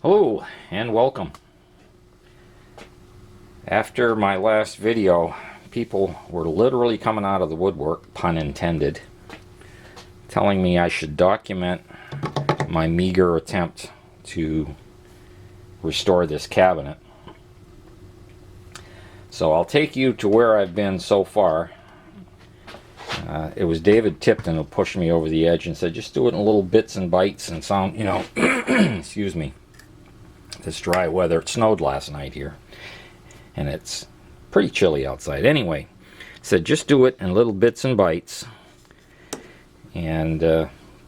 Hello and welcome. After my last video, people were literally coming out of the woodwork, pun intended, telling me I should document my meager attempt to restore this cabinet. So I'll take you to where I've been so far. It was David Tipton who pushed me over the edge and said, just do it in little bits and bites and sound, excuse me, this dry weather. It snowed last night here, and it's pretty chilly outside. Anyway, said just do it in little bits and bites and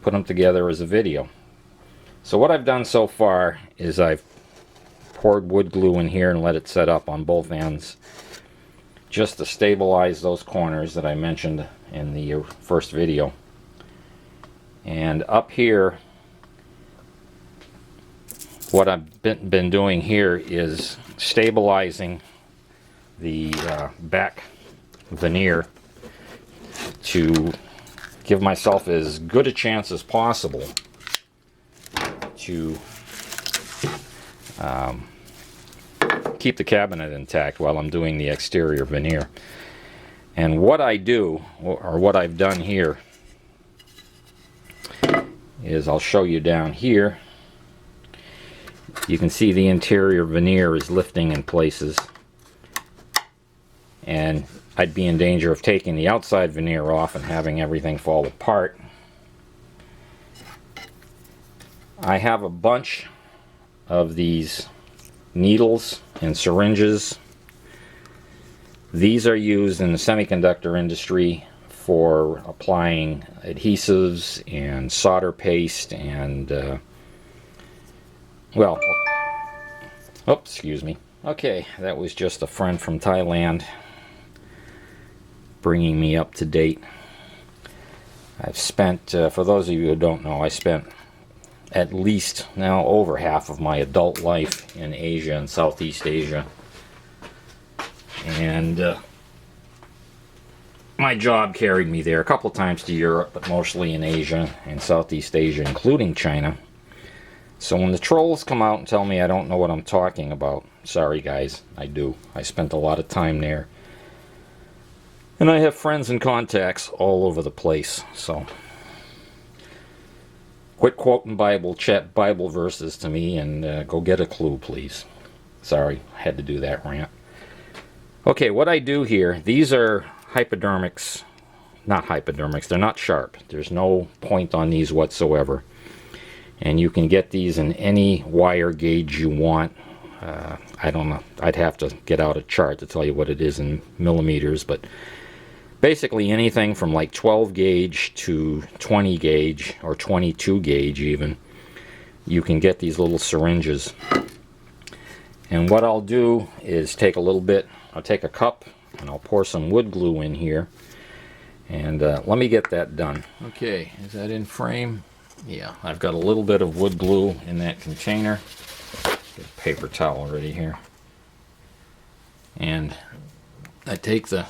put them together as a video. So what I've done so far is I've poured wood glue in here and let it set up on both ends just to stabilize those corners that I mentioned in the first video. And up here, what I've been doing here is stabilizing the back veneer to give myself as good a chance as possible to keep the cabinet intact while I'm doing the exterior veneer. And what I do, or what I've done here, is I'll show you down here. You can see the interior veneer is lifting in places, and I'd be in danger of taking the outside veneer off and having everything fall apart. I have a bunch of these needles and syringes. These are used in the semiconductor industry for applying adhesives and solder paste and well, oops, excuse me. Okay, that was just a friend from Thailand bringing me up to date. I've spent, for those of you who don't know, I spent at least now over half of my adult life in Asia and Southeast Asia. And my job carried me there a couple times to Europe, but mostly in Asia and Southeast Asia, including China. So when the trolls come out and tell me I don't know what I'm talking about, sorry guys, I do. I spent a lot of time there. And I have friends and contacts all over the place, so quit quoting Bible verses to me and go get a clue, please. Sorry, I had to do that rant. Okay, what I do here, these are hypodermics, not hypodermics, they're not sharp. There's no point on these whatsoever. And you can get these in any wire gauge you want. I don't know, I'd have to get out a chart to tell you what it is in millimeters, but basically anything from like 12 gauge to 20 gauge or 22 gauge even, you can get these little syringes. And what I'll do is take a little bit, I'll take a cup and I'll pour some wood glue in here, and let me get that done. Okay, is that in frame? Yeah, I've got a little bit of wood glue in that container. Get a paper towel ready here. And I take the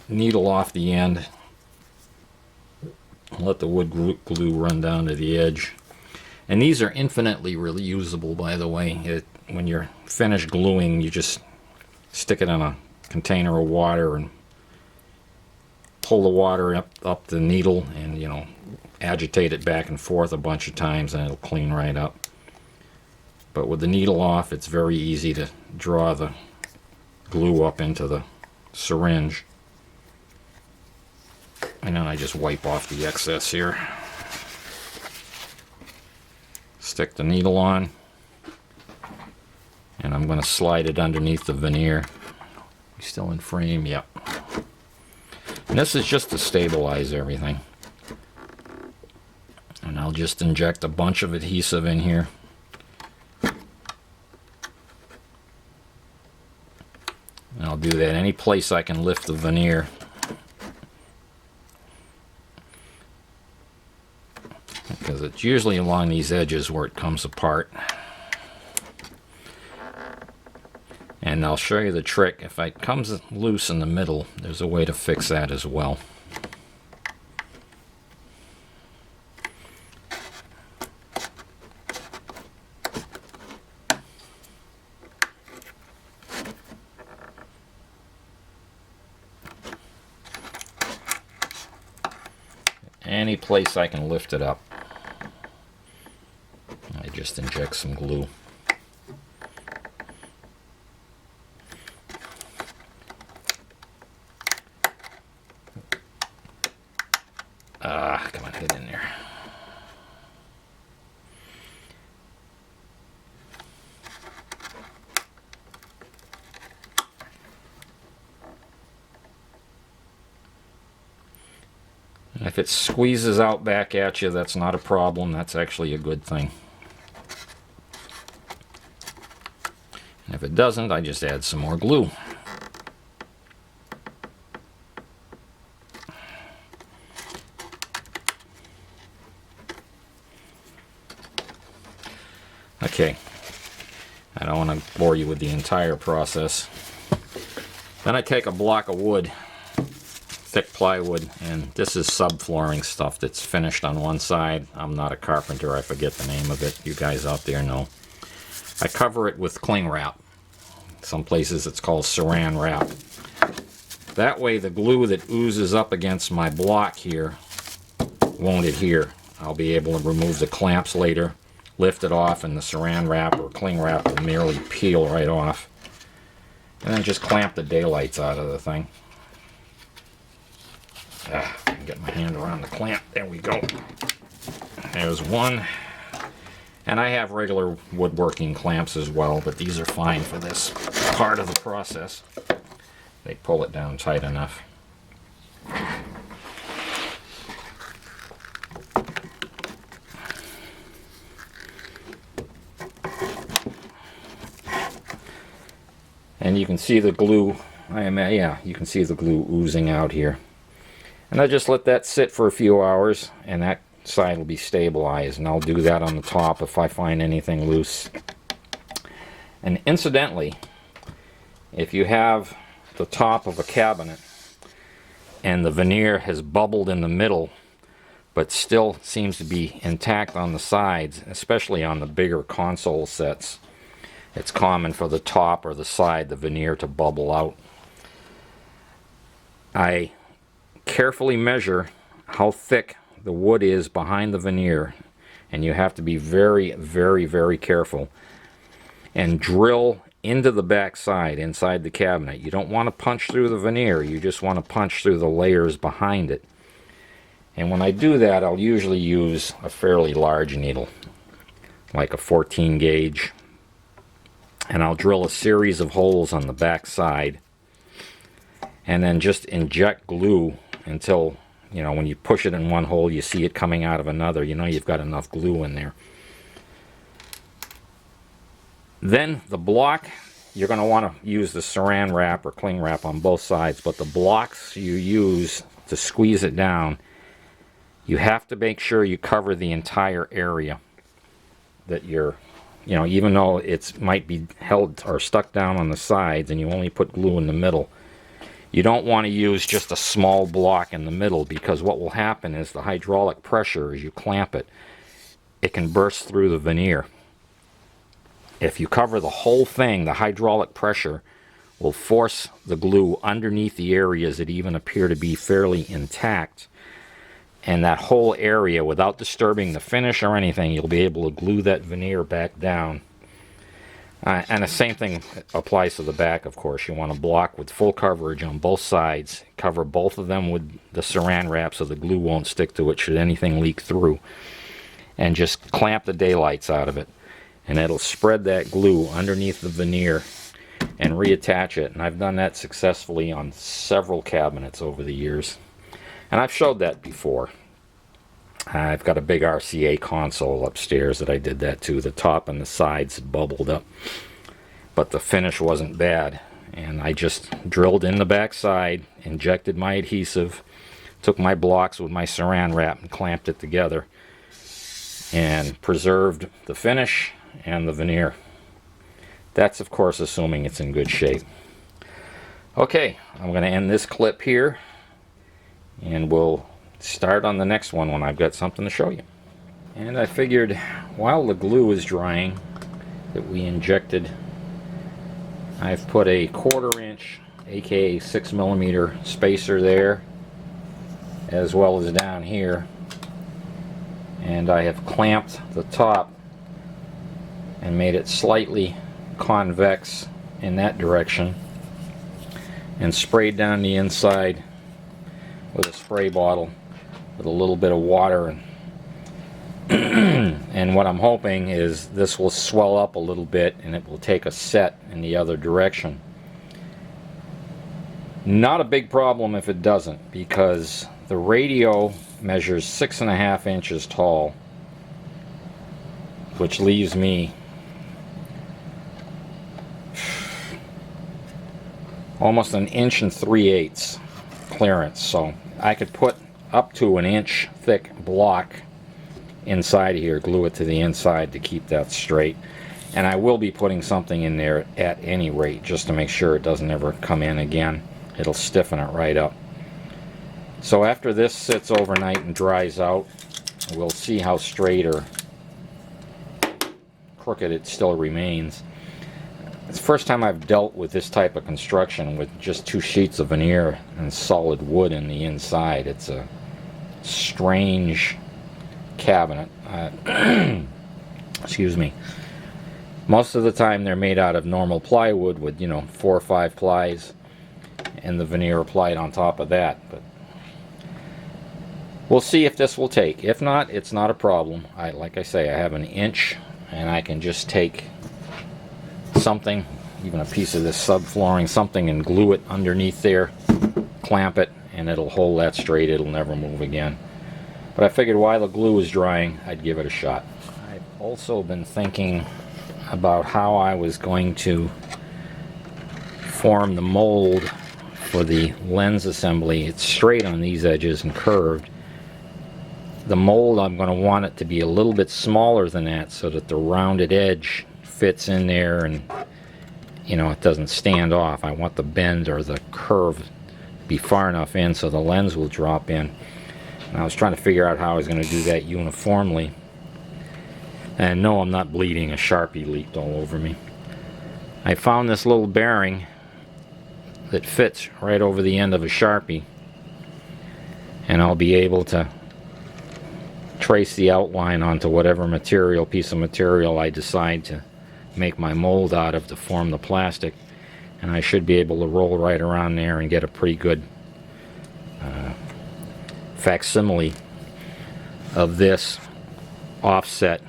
needle off the end, let the wood glue run down to the edge. And these are infinitely reusable, by the way. When you're finished gluing, you just stick it in a container of water and pull the water up the needle and, agitate it back and forth a bunch of times and it'll clean right up. But with the needle off, it's very easy to draw the glue up into the syringe. And then I just wipe off the excess here. Stick the needle on, and I'm going to slide it underneath the veneer. Still in frame? Yep. And this is just to stabilize everything. And I'll just inject a bunch of adhesive in here. And I'll do that any place I can lift the veneer. Because it's usually along these edges where it comes apart. And I'll show you the trick. If it comes loose in the middle, there's a way to fix that as well. any place I can lift it up. I just inject some glue. Come on, get in there. And if it squeezes out back at you, that's not a problem. That's actually a good thing. And if it doesn't, I just add some more glue. Okay, I don't want to bore you with the entire process. Then I take a block of wood, thick plywood, and this is subflooring stuff that's finished on one side. I'm not a carpenter, I forget the name of it. You guys out there know. I cover it with cling wrap. Some places it's called saran wrap. That way the glue that oozes up against my block here won't adhere. I'll be able to remove the clamps later, lift it off, and the saran wrap or cling wrap will merely peel right off. And then just clamp the daylights out of the thing. I can get my hand around the clamp. There we go. There's one. And I have regular woodworking clamps as well, but these are fine for this part of the process. They pull it down tight enough. And you can see the glue, you can see the glue oozing out here. And I just let that sit for a few hours, and that side will be stabilized. And I'll do that on the top if I find anything loose. And incidentally, if you have the top of a cabinet and the veneer has bubbled in the middle, but still seems to be intact on the sides, especially on the bigger console sets, it's common for the top or the side, the veneer, to bubble out. I carefully measure how thick the wood is behind the veneer, and you have to be very, very, very careful, and drill into the back side inside the cabinet. You don't want to punch through the veneer, you just want to punch through the layers behind it. And when I do that, I'll usually use a fairly large needle, like a 14 gauge. And I'll drill a series of holes on the back side and then just inject glue until, you know, when you push it in one hole, you see it coming out of another. You know you've got enough glue in there. Then the block, you're going to want to use the saran wrap or cling wrap on both sides, but the blocks you use to squeeze it down, you have to make sure you cover the entire area that you're, you know, even though it might be held or stuck down on the sides and you only put glue in the middle, you don't want to use just a small block in the middle, because what will happen is the hydraulic pressure, as you clamp it, it can burst through the veneer. If you cover the whole thing, the hydraulic pressure will force the glue underneath the areas that even appear to be fairly intact. And that whole area, without disturbing the finish or anything, you'll be able to glue that veneer back down. And the same thing applies to the back, of course. You want to block with full coverage on both sides. Cover both of them with the saran wrap so the glue won't stick to it should anything leak through. And just clamp the daylights out of it. And it'll spread that glue underneath the veneer and reattach it. And I've done that successfully on several cabinets over the years. And I've showed that before. I've got a big RCA console upstairs that I did that to. The top and the sides bubbled up, but the finish wasn't bad. And I just drilled in the back side, injected my adhesive, took my blocks with my saran wrap and clamped it together, and preserved the finish and the veneer. That's, of course, assuming it's in good shape. Okay, I'm going to end this clip here, and we'll start on the next one when I've got something to show you. And I figured while the glue is drying that we injected, I've put a 1/4 inch, aka 6mm spacer there, as well as down here. and I have clamped the top and made it slightly convex in that direction, and sprayed down the inside with a spray bottle with a little bit of water, and what I'm hoping is this will swell up a little bit and it will take a set in the other direction. Not a big problem if it doesn't, because the radio measures 6.5 inches tall, which leaves me almost 1 3/8 clearance, so I could put up to 1 inch thick block inside here, glue it to the inside to keep that straight, and I will be putting something in there at any rate just to make sure it doesn't ever come in again. It'll stiffen it right up. So after this sits overnight and dries out, we'll see how straight or crooked it still remains. It's the first time I've dealt with this type of construction with just 2 sheets of veneer and solid wood in the inside. It's a strange cabinet. Excuse me. Most of the time they're made out of normal plywood with, 4 or 5 plies and the veneer applied on top of that. But we'll see if this will take. If not, it's not a problem. Like I say, I have 1 inch, and I can just take something, even a piece of this subflooring, something, and glue it underneath there, clamp it, and it'll hold that straight. It'll never move again. But I figured while the glue is drying, I'd give it a shot. I've also been thinking about how I was going to form the mold for the lens assembly. It's straight on these edges and curved. The mold, I'm going to want it to be a little bit smaller than that so that the rounded edge fits in there and it doesn't stand off. I want the bend or the curve to be far enough in so the lens will drop in. And I was trying to figure out how I was going to do that uniformly. And no, I'm not bleeding. A Sharpie leaked all over me. I found this little bearing that fits right over the end of a Sharpie, and I'll be able to trace the outline onto whatever piece of material I decide to make my mold out of to form the plastic, and I should be able to roll right around there and get a pretty good facsimile of this offset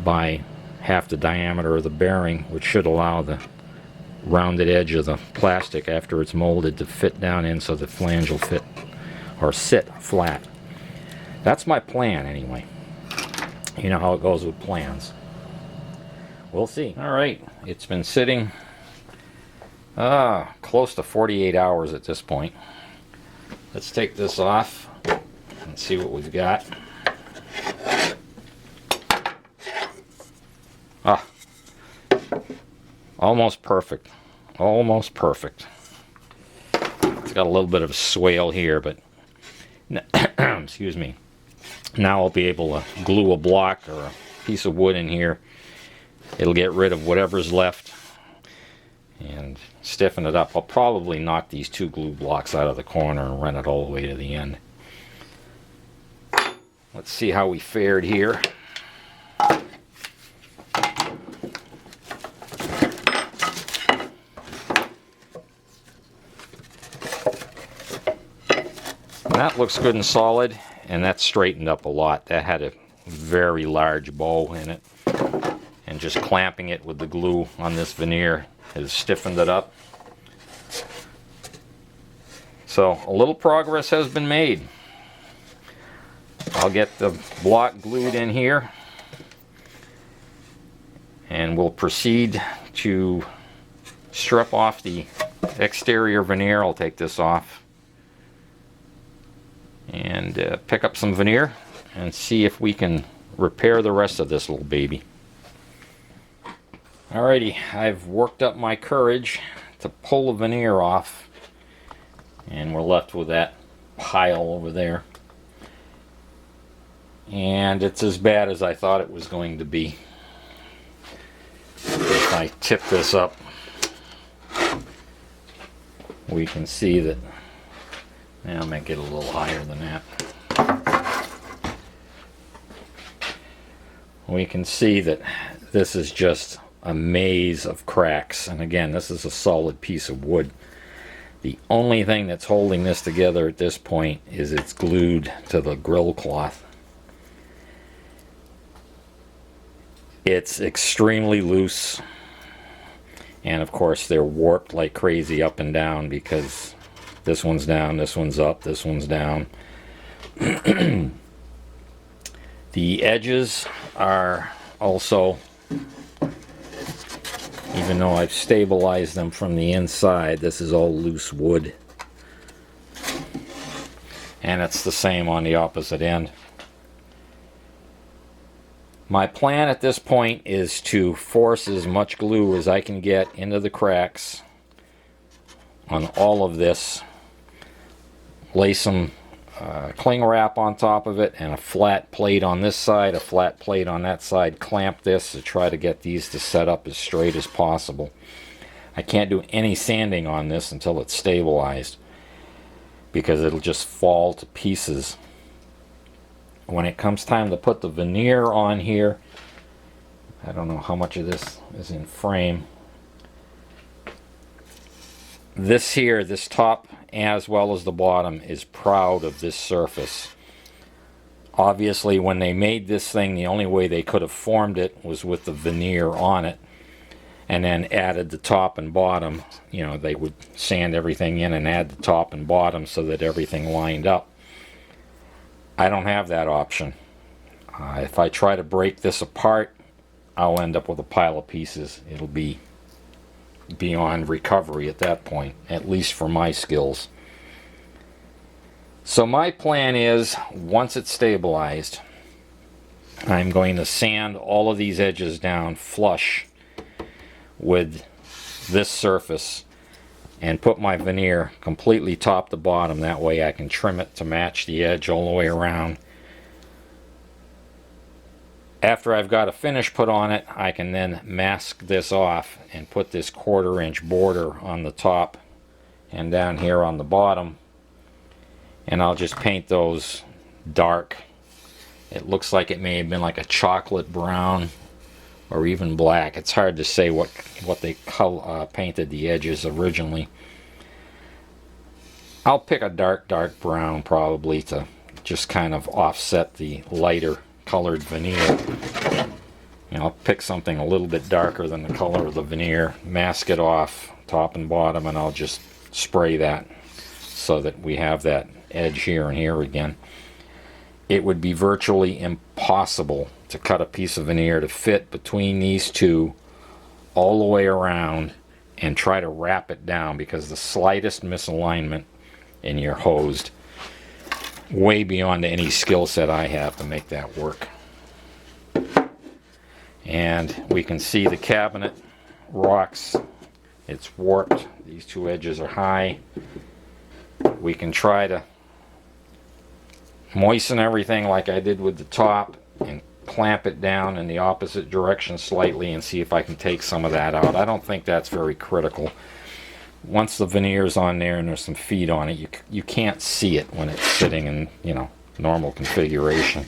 by half the diameter of the bearing, which should allow the rounded edge of the plastic after it's molded to fit down in so the flange will fit or sit flat. That's my plan anyway. You know how it goes with plans. We'll see. Alright, it's been sitting close to 48 hours at this point. Let's take this off and see what we've got. Almost perfect. Almost perfect. It's got a little bit of a swale here, but excuse me. Now I'll be able to glue a block or a piece of wood in here. It'll get rid of whatever's left and stiffen it up. I'll probably knock these 2 glue blocks out of the corner and run it all the way to the end. Let's see how we fared here. That looks good and solid, and that straightened up a lot. That had a very large bow in it, and just clamping it with the glue on this veneer has stiffened it up. So a little progress has been made. I'll get the block glued in here, and we'll proceed to strip off the exterior veneer. I'll take this off and pick up some veneer and see if we can repair the rest of this little baby. Alrighty, I've worked up my courage to pull the veneer off, and we're left with that pile over there. And it's as bad as I thought it was going to be. If I tip this up, we can see that. I'll make it a little higher than that. we can see that this is just a maze of cracks. And again, this is a solid piece of wood. The only thing that's holding this together at this point is it's glued to the grill cloth. It's extremely loose, and of course they're warped like crazy up and down because this one's down, this one's up, this one's down. The edges are also, even though I've stabilized them from the inside, this is all loose wood. And it's the same on the opposite end. My plan at this point is to force as much glue as I can get into the cracks on all of this. Lay some cling wrap on top of it and a flat plate on this side, a flat plate on that side. Clamp this to try to get these to set up as straight as possible. I can't do any sanding on this until it's stabilized because it'll just fall to pieces. When it comes time to put the veneer on here, I don't know how much of this is in frame. This here, this top as well as the bottom, is proud of this surface. Obviously, when they made this thing, the only way they could have formed it was with the veneer on it, and then added the top and bottom. You know, they would sand everything in and add the top and bottom so that everything lined up. I don't have that option. If I try to break this apart, I'll end up with a pile of pieces. It'll be beyond recovery at that point, at least for my skills. So my plan is, once it's stabilized, I'm going to sand all of these edges down flush with this surface and put my veneer completely top to bottom. That way I can trim it to match the edge all the way around. After I've got a finish put on it, I can then mask this off and put this 1/4 inch border on the top and down here on the bottom, and I'll just paint those dark. It looks like it may have been like a chocolate brown or even black. It's hard to say what they painted the edges originally. I'll pick a dark brown probably to just kind of offset the lighter colored veneer. You know, I'll pick something a little bit darker than the color of the veneer, mask it off top and bottom, and I'll just spray that so that we have that edge here and here again. It would be virtually impossible to cut a piece of veneer to fit between these two all the way around and try to wrap it down, because the slightest misalignment and you're hosed. Way beyond any skill set I have to make that work. And we can see the cabinet rocks. It's warped. These two edges are high. We can try to moisten everything like I did with the top and clamp it down in the opposite direction slightly and see if I can take some of that out. I don't think that's very critical. Once the veneer's on there and there's some feet on it, you can't see it when it's sitting in, you know, normal configuration.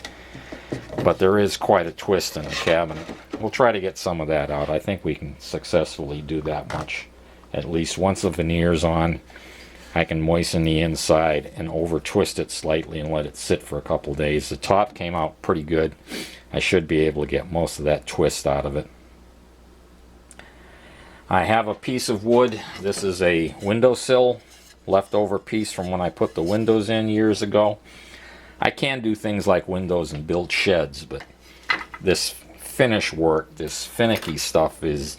But there is quite a twist in the cabinet. We'll try to get some of that out. I think we can successfully do that much. At least once the veneer's on, I can moisten the inside and over twist it slightly and let it sit for a couple days. The top came out pretty good. I should be able to get most of that twist out of it. I have a piece of wood. This is a windowsill leftover piece from when I put the windows in years ago. I can do things like windows and build sheds, but this finish work, this finicky stuff, it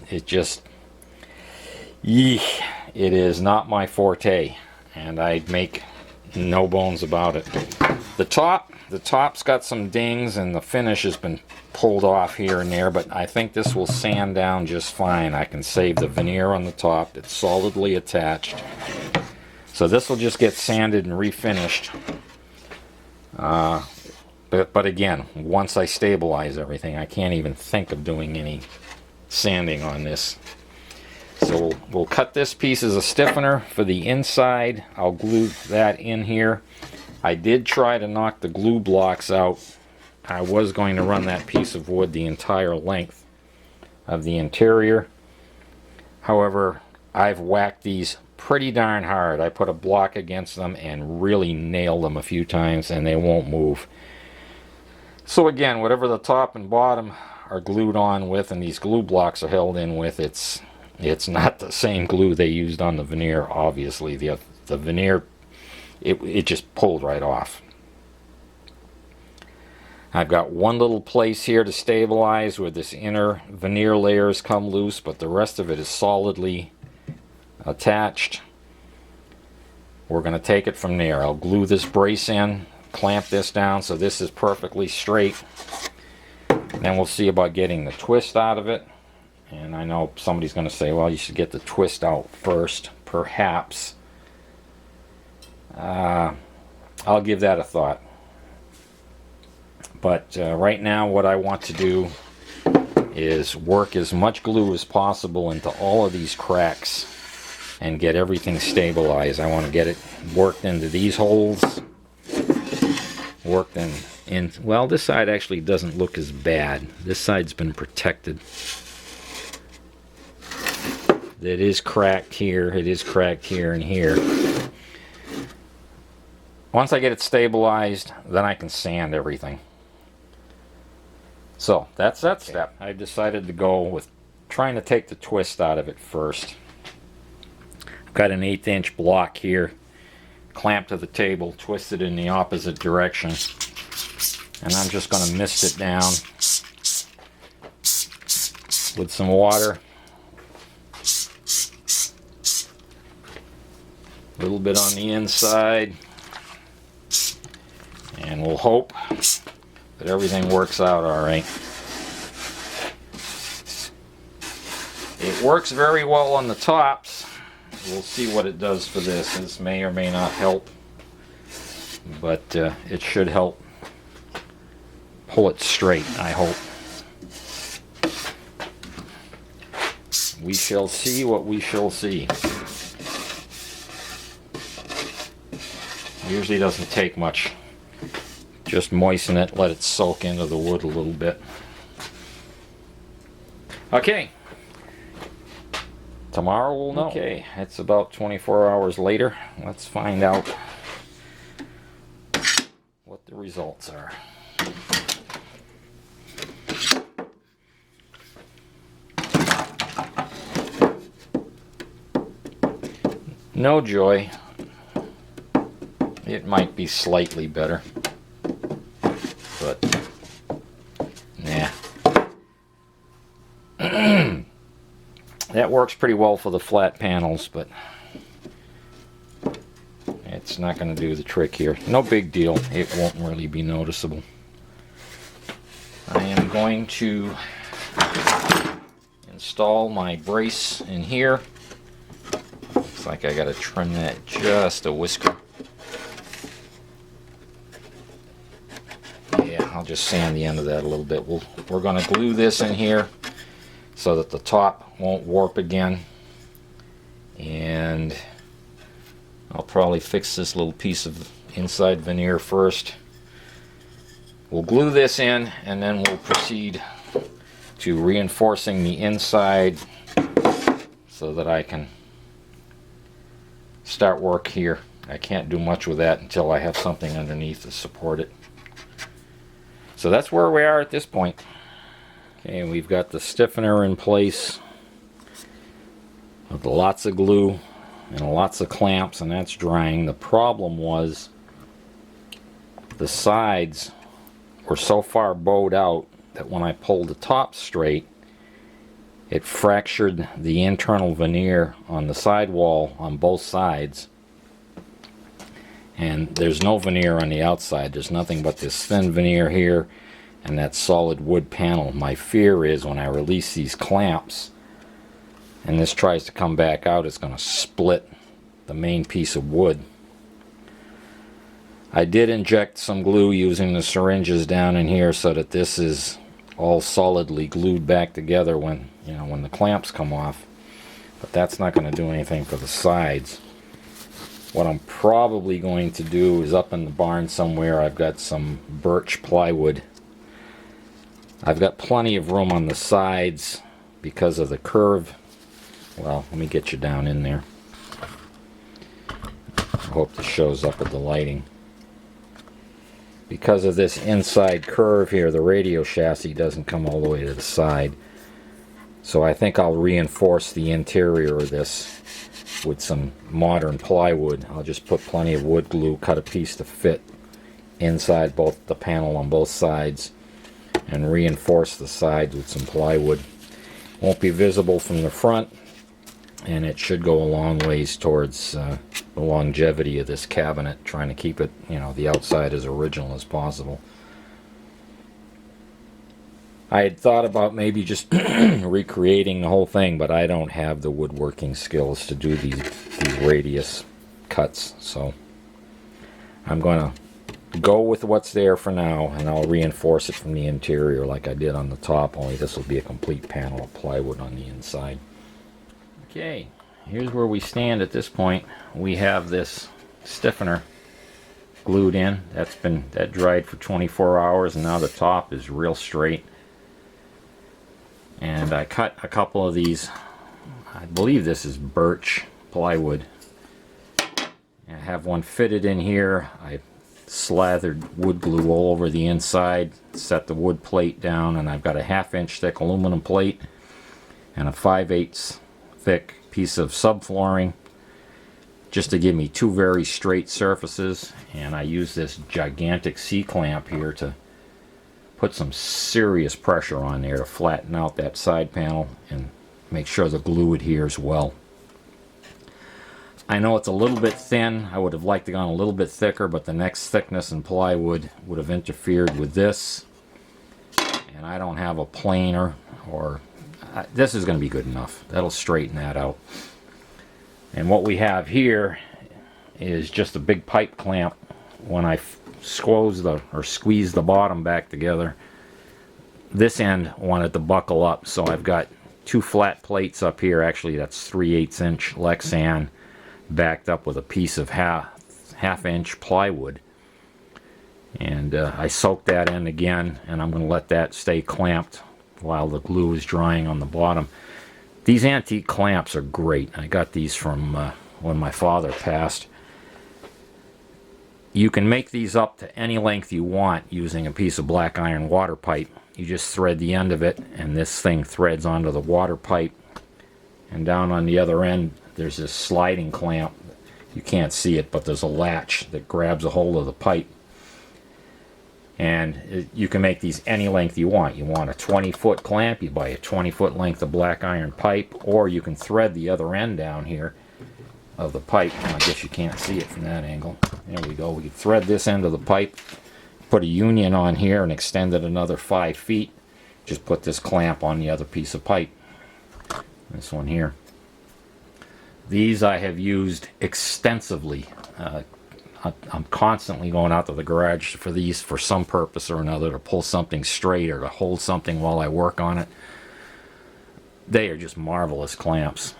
is not my forte, and I make no bones about it. The top's got some dings and the finish has been pulled off here and there, but I think this will sand down just fine. I can save the veneer on the top. It's solidly attached. So this will just get sanded and refinished. But again, once I stabilize everything, I can't even think of doing any sanding on this. So we'll cut this piece as a stiffener for the inside. I'll glue that in here. I did try to knock the glue blocks out I was going to run that piece of wood the entire length of the interior. However, I've whacked these pretty darn hard. I put a block against them and really nailed them a few times, and they won't move. So again, whatever the top and bottom are glued on with and these glue blocks are held in with, it's not the same glue they used on the veneer, obviously. The veneer, it just pulled right off. I've got one little place here to stabilize where this inner veneer layers come loose, but the rest of it is solidly attached. We're going to take it from there. I'll glue this brace in, clamp this down so this is perfectly straight. Then we'll see about getting the twist out of it. And I know somebody's going to say, well, you should get the twist out first. Perhaps. I'll give that a thought. But right now what I want to do is work as much glue as possible into all of these cracks and get everything stabilized. I want to get it worked into these holes, worked in, well, this side actually doesn't look as bad. This side's been protected. It is cracked here, it is cracked here and here. Once I get it stabilized, then I can sand everything. So that's that step. I've decided to go with trying to take the twist out of it first. I've got an 1/8 inch block here, clamped to the table, twisted in the opposite direction, and I'm just going to mist it down with some water, a little bit on the inside, and we'll hope that everything works out all right. It works very well on the tops. We'll see what it does for this. This may or may not help, but it should help pull it straight, I hope. We shall see what we shall see. Usually doesn't take much. Just moisten it, let it soak into the wood a little bit. Okay. Tomorrow we'll know. Okay, it's about 24 hours later. Let's find out what the results are. No joy. It might be slightly better, but nah. That works pretty well for the flat panels, but it's not going to do the trick here. No big deal. It won't really be noticeable. I am going to install my brace in here. Looks like I got to trim that just a whisker. Yeah, I'll just sand the end of that a little bit. We're going to glue this in here so that the top won't warp again, and I'll probably fix this little piece of inside veneer first. We'll glue this in and then we'll proceed to reinforcing the inside so that I can start work here. I can't do much with that until I have something underneath to support it. So that's where we are at this point. Okay, we've got the stiffener in place with lots of glue and lots of clamps, and that's drying. The problem was the sides were so far bowed out that when I pulled the top straight, it fractured the internal veneer on the sidewall on both sides, and there's no veneer on the outside. There's nothing but this thin veneer here and that solid wood panel. My fear is when I release these clamps and this tries to come back out, it's going to split the main piece of wood. I did inject some glue using the syringes down in here so that this is all solidly glued back together when the clamps come off, but that's not going to do anything for the sides. What I'm probably going to do is up in the barn somewhere, I've got some birch plywood I've got plenty of room on the sides because of the curve. Well, let me get you down in there. I hope this shows up with the lighting. Because of this inside curve here, the radio chassis doesn't come all the way to the side. So I think I'll reinforce the interior of this with some modern plywood. I'll just put plenty of wood glue, cut a piece to fit inside both the panel on both sides, and reinforce the sides with some plywood. Won't be visible from the front, and it should go a long ways towards the longevity of this cabinet, trying to keep it, you know, the outside as original as possible. I had thought about maybe just recreating the whole thing, but I don't have the woodworking skills to do these radius cuts, so I'm going to go with what's there for now, and I'll reinforce it from the interior like I did on the top, only this will be a complete panel of plywood on the inside. Okay, here's where we stand at this point. We have this stiffener glued in. That dried for 24 hours, and now the top is real straight. And I cut a couple of these, I believe this is birch plywood. I have one fitted in here. I slathered wood glue all over the inside, set the wood plate down, and I've got a 1/2 inch thick aluminum plate and a 5/8 thick piece of subflooring just to give me two very straight surfaces. And I use this gigantic C-clamp here to put some serious pressure on there to flatten out that side panel and make sure the glue adheres well. I know it's a little bit thin. I would have liked to gone a little bit thicker, but the next thickness in plywood would have interfered with this, and I don't have a planer, or this is going to be good enough. That'll straighten that out. And what we have here is just a big pipe clamp. When I squeeze the bottom back together, this end wanted to buckle up, so I've got two flat plates up here. Actually, that's 3/8 inch Lexan backed up with a piece of half inch plywood, and I soaked that in again, and I'm going to let that stay clamped while the glue is drying on the bottom. These antique clamps are great. I got these from when my father passed. You can make these up to any length you want using a piece of black iron water pipe. You just thread the end of it, and this thing threads onto the water pipe. And down on the other end, there's this sliding clamp. You can't see it, but there's a latch that grabs a hold of the pipe. And you can make these any length you want. You want a 20-foot clamp, you buy a 20-foot length of black iron pipe, or you can thread the other end down here of the pipe. Well, I guess you can't see it from that angle. There we go. We can thread this end of the pipe, put a union on here, and extend it another 5 feet. Just put this clamp on the other piece of pipe. This one here. These I have used extensively. I'm constantly going out to the garage for these for some purpose or another, to pull something straight or to hold something while I work on it. They are just marvelous clamps.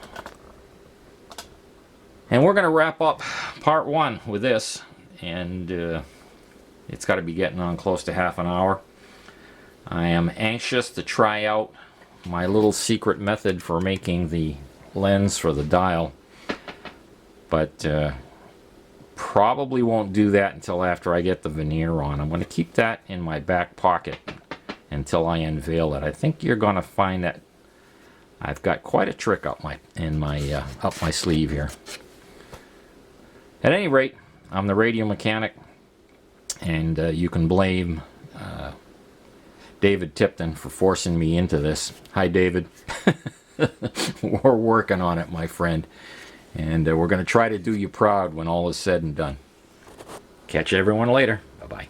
And we're going to wrap up part 1 with this, and it's got to be getting on close to half an hour. I am anxious to try out my little secret method for making the lens for the dial, but probably won't do that until after I get the veneer on. I'm going to keep that in my back pocket until I unveil it. I think you're going to find that I've got quite a trick up my sleeve here. At any rate, I'm the radio mechanic, and you can blame David Tipton for forcing me into this. Hi, David. We're working on it, my friend, and we're going to try to do you proud when all is said and done. Catch everyone later. Bye-bye.